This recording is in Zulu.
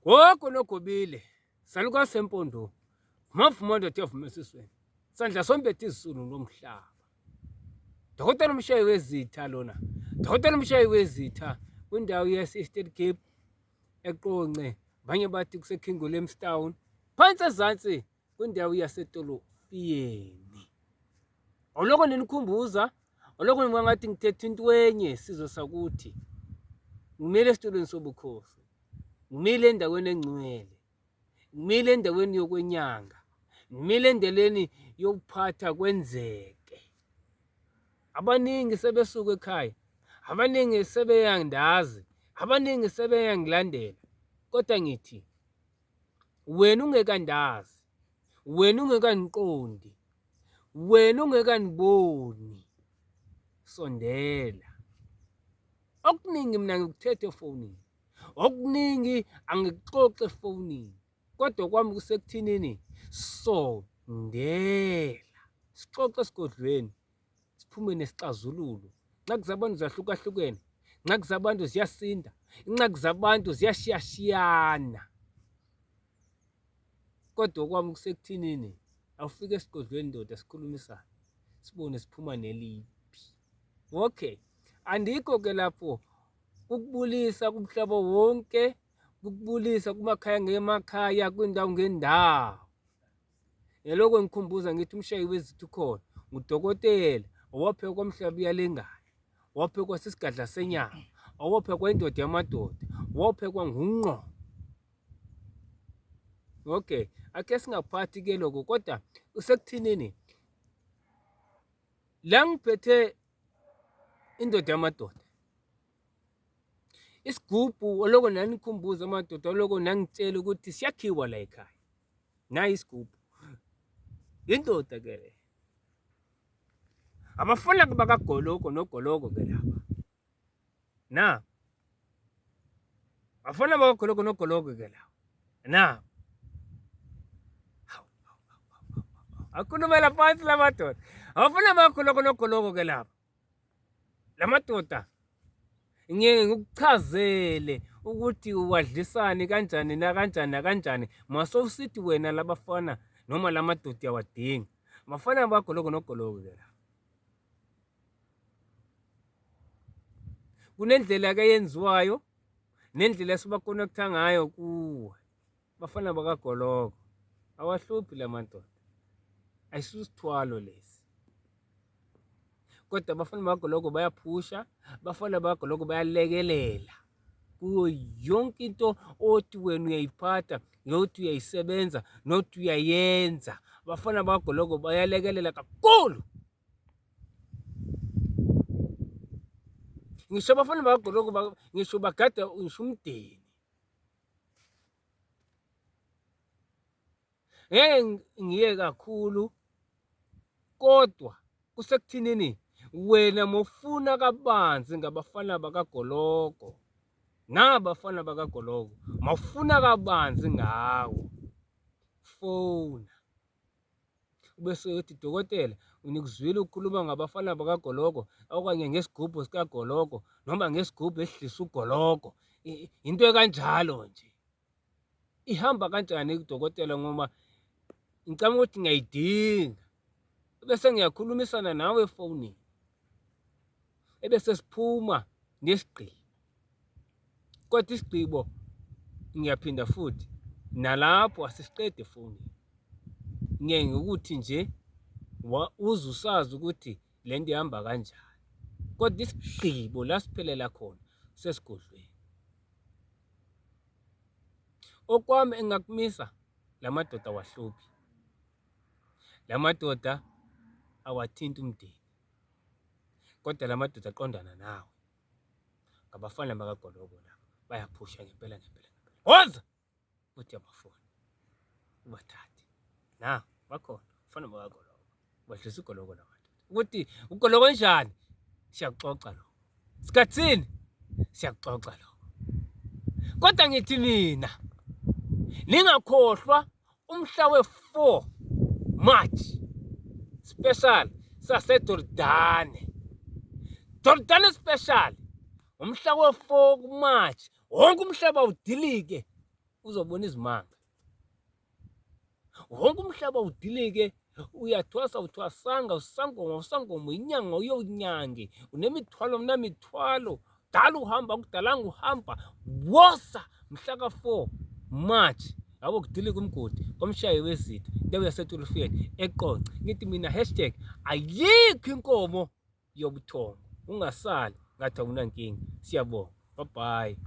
Woko nogobile saluka sempondo mavuma ndoda yavuma esisweni sandla sombethe izisulu nomhlaba. Dokotela umshayi wezitha lona. Dokotela umshayi wezitha kwindawo yase-Eastern Cape eqonce abanye bathi kuseKingo Limestone phansi ezantsi kwindawo yasetolofiyeni. Oloko ninikhumbuza oloko nibona ngathi ngithetha into enye sizwe sakuthi ngimile esitulweni sobukhosi, ngimile endaweni engcwele, ngimile endaweni yokwenyanga, ngimile endeleni yokuphatha kwenzeke. Abaningi sebesuka ekhaya, abaningi sebeyangidazi, abaningi sebeyangilandela, kodwa ngithi wena ungekandazi, wena ungekandiqondi, wena ungekaniboni, sondela. Okuningi mina ngikuthethe efonini, okuningi angikuxoxe efonini, kodwa kwami kusekuthinini sondela. Sixoxe esigodlweni, siphume nesixazululo. Incxaki zabantu zahlukahlukene, incxaki zabantu ziyasinda, incxaki zabantu ziyashiyashiyana. Kodwa kwami kusekuthinini awufike esigodlweni ndoda sikhulumisane, sibone siphuma neliphi. Okay, andikho ke lapho ukubulisa kumhlaba wonke, ukubulisa kumakhaya ngemakhaya, kwindawo ngendawo. Yaloko ngikhumbuza ngithi umshayi wezitha ukhona, ngudokotela owaphekwa kwamhlaba uyalengana, owaphekwa sisigadla senyama, owaphekwa indoda yamadoda, owaphekwa ngungqo. Okay, ake singaphathi ke lokho, kodwa usekuthinini la ngiphethe indoda yamadoda, isigubhu oloko nanikhumbuza amadoda, oloko nangitshela ukuthi siyakhiwa la ekhaya. Nayi isigubhu, indoda ke le. Abafana bakagolongo nogolongo ke laba. Na abafana bakagolongo nogolongo ke laba. Na akhulumela phansi la madoda. Abafana bakagolongo nogolongo ke laba. La madoda ngeke ngikuchazele ukuthi uwadlisani kanjani nakanjani nakanjani, masowusithi wena labafana noma la madoda yawadinga. Abafana bakagolongo nogolongo ke laba. Kunendlela ke yenziwayo nendlela esibakonektha ngayo kuwe. Bafana bakagolongo awahluphi la madoda, ayisisithwalo lesi. Kodwa abafana bakagolongo bayaphusha, abafana bakagolongo bayalekelela kuyo yonke into othi wena uyayiphatha, nothi uyayisebenza, nothi uyayenza. Abafana bakagolongo bayalekelela kakhulu. Ngisho abafana bakagolongo ngisho bagada ngisho umndeni. Ngeke ngiye kakhulu, kodwa kusekuthinini wena mofuna kabanzi ngabafana bakagolongo, nabafana bakagolongo mawufuna kabanzi ngawo, fona ubese uthi dokotela unikuzwile ukukhuluma ngabafana bakagolongo okanye ngesigubhu sikagolongo noma ngesigubhu esidlisa ugolongo. Into ekanjalo nje ihamba kanjani kudokotela, ngoba ngicabanga ukuthi ngiyayidinga, bese ngiyakhulumisana nawe efonini, ebese siphuma nesigqibo. Kodwa isigqibo ngiyaphinda futhi nalapho asisiqedi efonini, ngeke ukuthi nje uze usazi ukuthi le nto ihamba kanjani, kodwa isigqibo la siphelela khona sesigodlweni. Okwami engakumisa, la madoda awahluphi, la madoda awathinti umndeni, kodwa la madoda aqondana nawe. Ngabafana bakagolongo laba, bayaphusha ngempela ngempela ngempela. Woza uthi abafuni ubathathe, na bakhona abafana bakagolongo badlisa ugolongo la madoda. Ukuthi ugolongo njani, siyakuxoxa lokho. Sikhathini, siyakuxoxa lokho. Kodwa ngithi mina ningakhohlwa umhla we-4 March special saseDordane. Dordane special umhla we-4 March, wonke umhlaba udilike uzobona izimanga. Wonke umhlaba udilike, uyathwasa uthwasanga, usangoma inyanga uyonyange, unemithwalo mnamithwalo, dala uhamba kudalanga uhamba, wosa mhla ka-4 March yabo kudilika umgodi komshayi wezitha indawo yasetulufeni eqonce. Ngithi mina hashtag ayikho inkomo yobuthongo, ungasali ngathi awunankinga. Siyabonga, bye bye.